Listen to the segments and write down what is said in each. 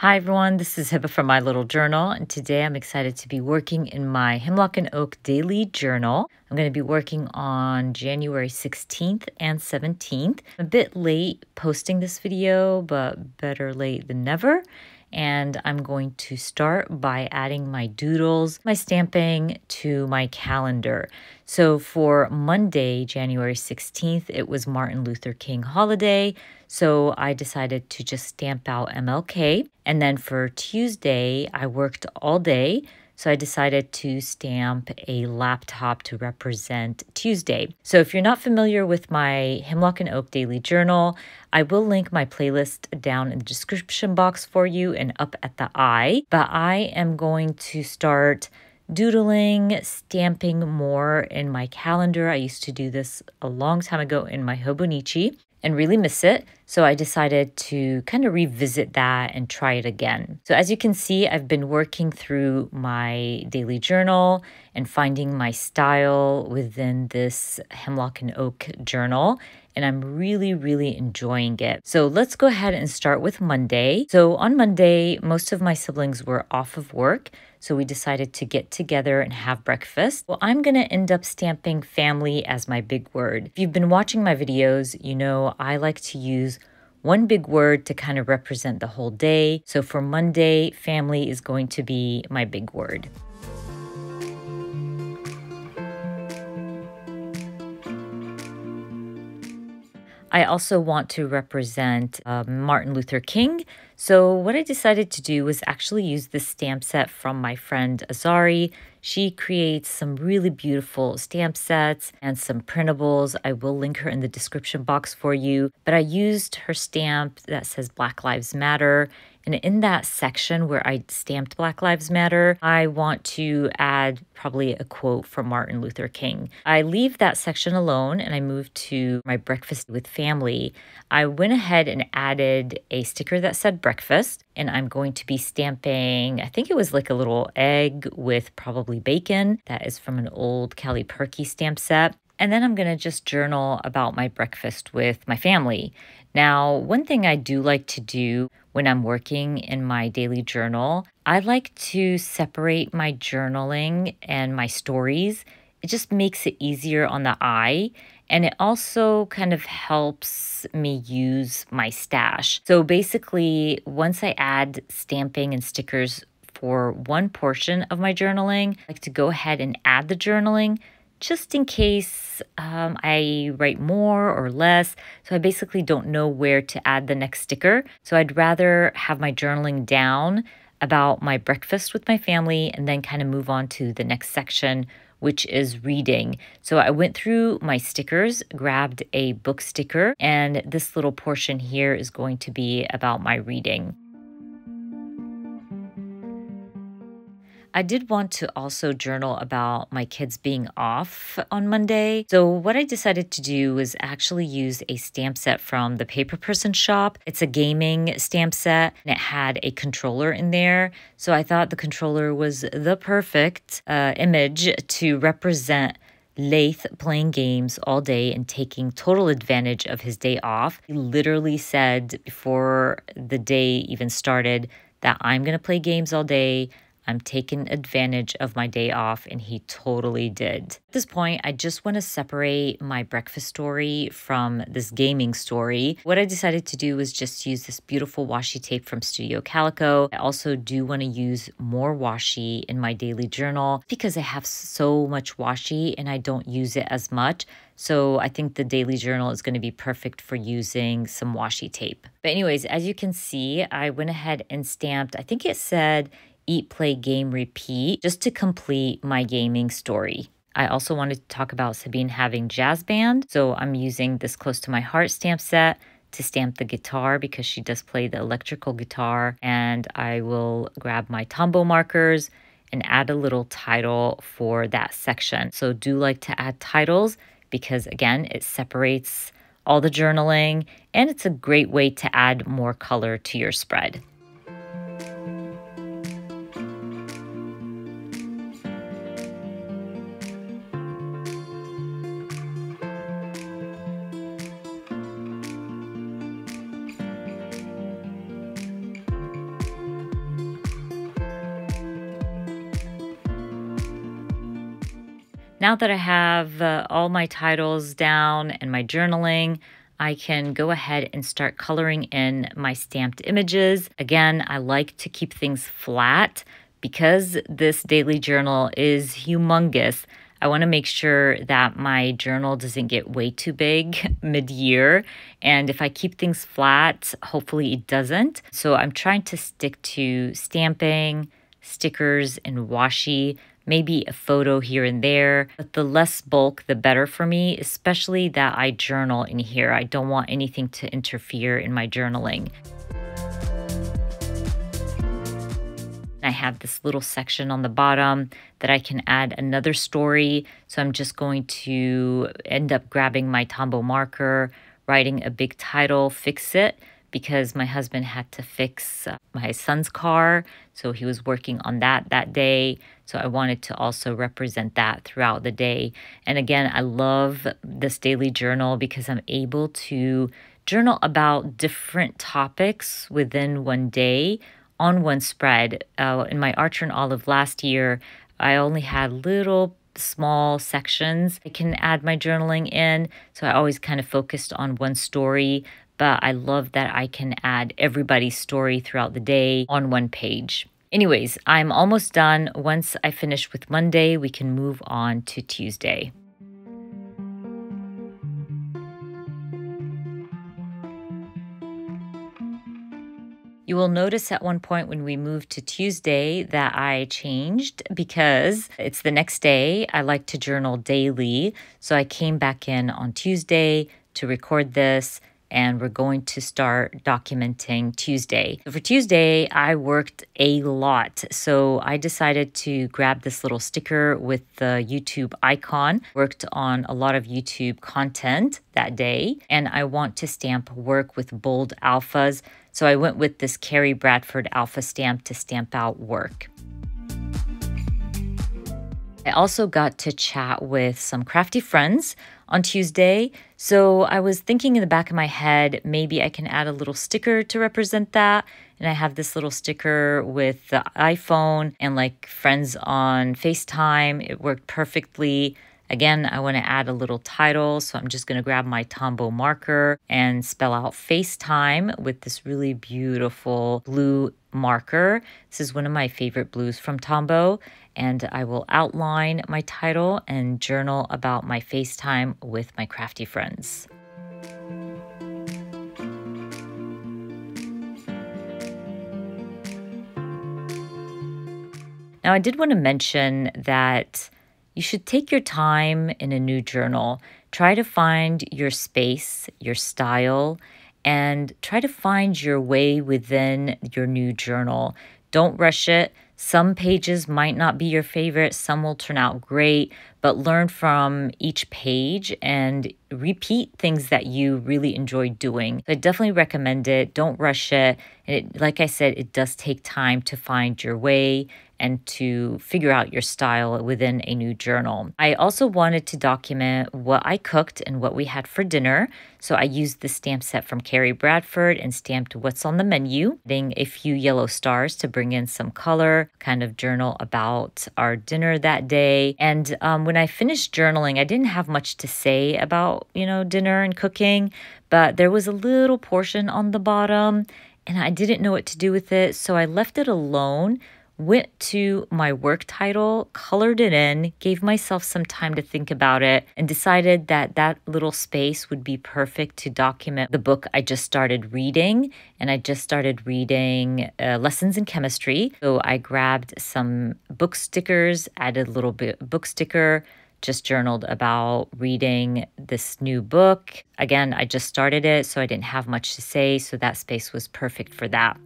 Hi everyone, this is Hiba from My Little Journal, and today I'm excited to be working in my Hemlock and Oak daily journal. I'm going to be working on January 16th and 17th. I'm a bit late posting this video, but better late than never. And I'm going to start by adding my doodles, my stamping to my calendar. So for Monday, January 16th, it was Martin Luther King holiday. So I decided to just stamp out MLK. And then for Tuesday, I worked all day. So I decided to stamp a laptop to represent Tuesday. So if you're not familiar with my Hemlock and Oak daily journal, I will link my playlist down in the description box for you and up at the eye. But I am going to start doodling, stamping more in my calendar. I used to do this a long time ago in my Hobonichi and really miss it. So I decided to kind of revisit that and try it again. So as you can see, I've been working through my daily journal and finding my style within this Hemlock and Oak journal. And I'm really enjoying it. So let's go ahead and start with Monday. So on Monday, most of my siblings were off of work. So we decided to get together and have breakfast. Well, I'm going to end up stamping family as my big word. If you've been watching my videos, you know I like to use one big word to kind of represent the whole day. So for Monday, family is going to be my big word. I also want to represent Martin Luther King. So what I decided to do was actually use this stamp set from my friend Azari. She creates some really beautiful stamp sets and some printables. I will link her in the description box for you. But I used her stamp that says Black Lives Matter. And in that section where I stamped Black Lives Matter, I want to add probably a quote from Martin Luther King. I leave that section alone and I move to my breakfast with family. I went ahead and added a sticker that said breakfast, and I'm going to be stamping, I think it was like a little egg with probably bacon. That is from an old Callie Perky stamp set. And then I'm going to just journal about my breakfast with my family. Now, one thing I do like to do when I'm working in my daily journal, I like to separate my journaling and my stories. It just makes it easier on the eye. And it also kind of helps me use my stash. So basically, once I add stamping and stickers for one portion of my journaling, I like to go ahead and add the journaling just in case I write more or less. So I basically don't know where to add the next sticker. So I'd rather have my journaling down about my breakfast with my family and then kind of move on to the next section, which is reading. So I went through my stickers, grabbed a book sticker, and this little portion here is going to be about my reading. I did want to also journal about my kids being off on Monday. So what I decided to do was actually use a stamp set from the Paper Person shop. It's a gaming stamp set and it had a controller in there. So I thought the controller was the perfect image to represent Lath playing games all day and taking total advantage of his day off. He literally said before the day even started that I'm going to play games all day. I'm taking advantage of my day off, and he totally did. At this point, I just want to separate my breakfast story from this gaming story. What I decided to do was just use this beautiful washi tape from Studio Calico. I also do want to use more washi in my daily journal because I have so much washi and I don't use it as much. So I think the daily journal is going to be perfect for using some washi tape. But anyways, as you can see, I went ahead and stamped, I think it said Eat, Play, Game, Repeat, just to complete my gaming story. I also wanted to talk about Sabine having jazz band. So I'm using this Close to My Heart stamp set to stamp the guitar because she does play the electrical guitar. And I will grab my Tombow markers and add a little title for that section. So do like to add titles because again, it separates all the journaling and it's a great way to add more color to your spread. Now that I have all my titles down and my journaling, I can go ahead and start coloring in my stamped images. Again, I like to keep things flat because this daily journal is humongous. I want to make sure that my journal doesn't get way too big mid-year. And if I keep things flat, hopefully it doesn't. So I'm trying to stick to stamping, stickers, and washi, maybe a photo here and there. But the less bulk, the better for me, especially that I journal in here. I don't want anything to interfere in my journaling. I have this little section on the bottom that I can add another story. So I'm just going to end up grabbing my Tombow marker, writing a big title, fix it, because my husband had to fix my son's car. So he was working on that day. So I wanted to also represent that throughout the day. And again, I love this daily journal because I'm able to journal about different topics within one day on one spread. In my Archer and Olive last year, I only had little small sections I can add my journaling in. So I always kind of focused on one story, but I love that I can add everybody's story throughout the day on one page. Anyways, I'm almost done. Once I finish with Monday, we can move on to Tuesday. You will notice at one point when we moved to Tuesday that I changed because it's the next day. I like to journal daily. So I came back in on Tuesday to record this, and we're going to start documenting Tuesday. For Tuesday, I worked a lot. So I decided to grab this little sticker with the YouTube icon, worked on a lot of YouTube content that day, and I want to stamp work with bold alphas. So I went with this Carrie Bradford alpha stamp to stamp out work. I also got to chat with some crafty friends on Tuesday. So I was thinking in the back of my head, maybe I can add a little sticker to represent that. And I have this little sticker with the iPhone and like friends on FaceTime. It worked perfectly. Again, I want to add a little title, so I'm just going to grab my Tombow marker and spell out FaceTime with this really beautiful blue marker. This is one of my favorite blues from Tombow, and I will outline my title and journal about my FaceTime with my crafty friends. Now, I did want to mention that you should take your time in a new journal. Try to find your space, your style, and try to find your way within your new journal. Don't rush it. Some pages might not be your favorite, some will turn out great, but learn from each page and repeat things that you really enjoy doing. I definitely recommend it. Don't rush it. And like I said, it does take time to find your way and to figure out your style within a new journal. I also wanted to document what I cooked and what we had for dinner. So I used the stamp set from Carrie Bradford and stamped what's on the menu, adding a few yellow stars to bring in some color, kind of journal about our dinner that day. And when I finished journaling, I didn't have much to say about, dinner and cooking, but there was a little portion on the bottom and I didn't know what to do with it. So I left it alone, went to my work title, colored it in, gave myself some time to think about it, and decided that that little space would be perfect to document the book I just started reading. And I just started reading Lessons in Chemistry. So I grabbed some book stickers, added a little bit book sticker, just journaled about reading this new book. Again, I just started it, so I didn't have much to say, so that space was perfect for that.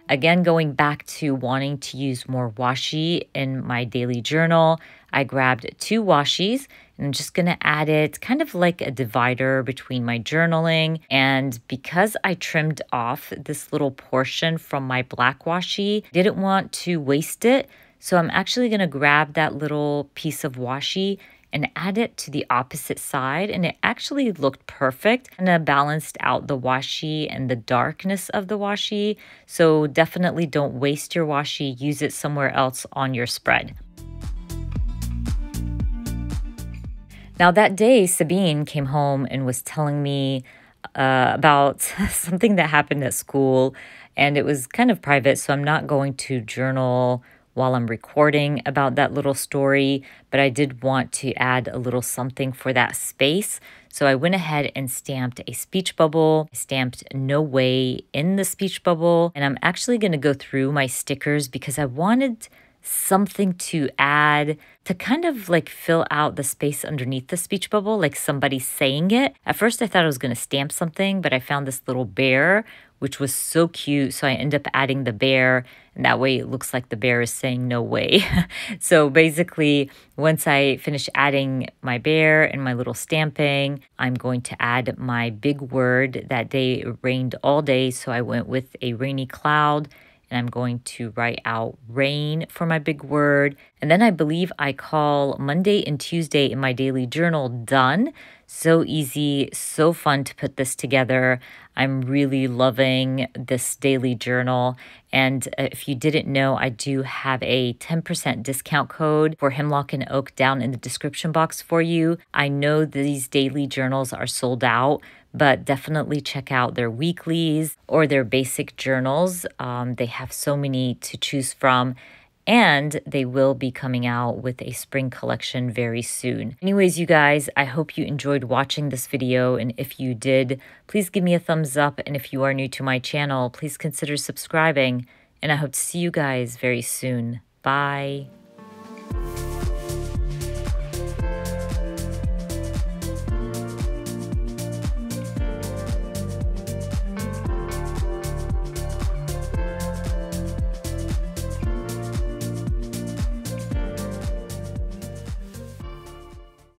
Again, going back to wanting to use more washi in my daily journal, I grabbed 2 washis and I'm just going to add it kind of like a divider between my journaling. And because I trimmed off this little portion from my black washi, didn't want to waste it. So I'm actually going to grab that little piece of washi and add it to the opposite side, and it actually looked perfect and balanced out the washi and the darkness of the washi. So definitely don't waste your washi, use it somewhere else on your spread. Now, that day, Sabine came home and was telling me about something that happened at school, and it was kind of private, so I'm not going to journal while I'm recording about that little story, but I did want to add a little something for that space. So I went ahead and stamped a speech bubble, stamped "No Way" in the speech bubble, and I'm actually going to go through my stickers because I wanted something to add to kind of like fill out the space underneath the speech bubble, like somebody saying it. At first, I thought I was going to stamp something, but I found this little bear, which was so cute. So I ended up adding the bear, and that way it looks like the bear is saying "no way." So basically, once I finish adding my bear and my little stamping, I'm going to add my big word. That day it rained all day, so I went with a rainy cloud, and I'm going to write out rain for my big word. And then I believe I call Monday and Tuesday in my daily journal done. So easy, so fun to put this together. I'm really loving this daily journal. And if you didn't know, I do have a 10% discount code for Hemlock and Oak down in the description box for you. I know these daily journals are sold out, but definitely check out their weeklies or their basic journals. They have so many to choose from, and they will be coming out with a spring collection very soon. Anyways, you guys, I hope you enjoyed watching this video, and if you did, please give me a thumbs up, and if you are new to my channel, please consider subscribing, and I hope to see you guys very soon. Bye!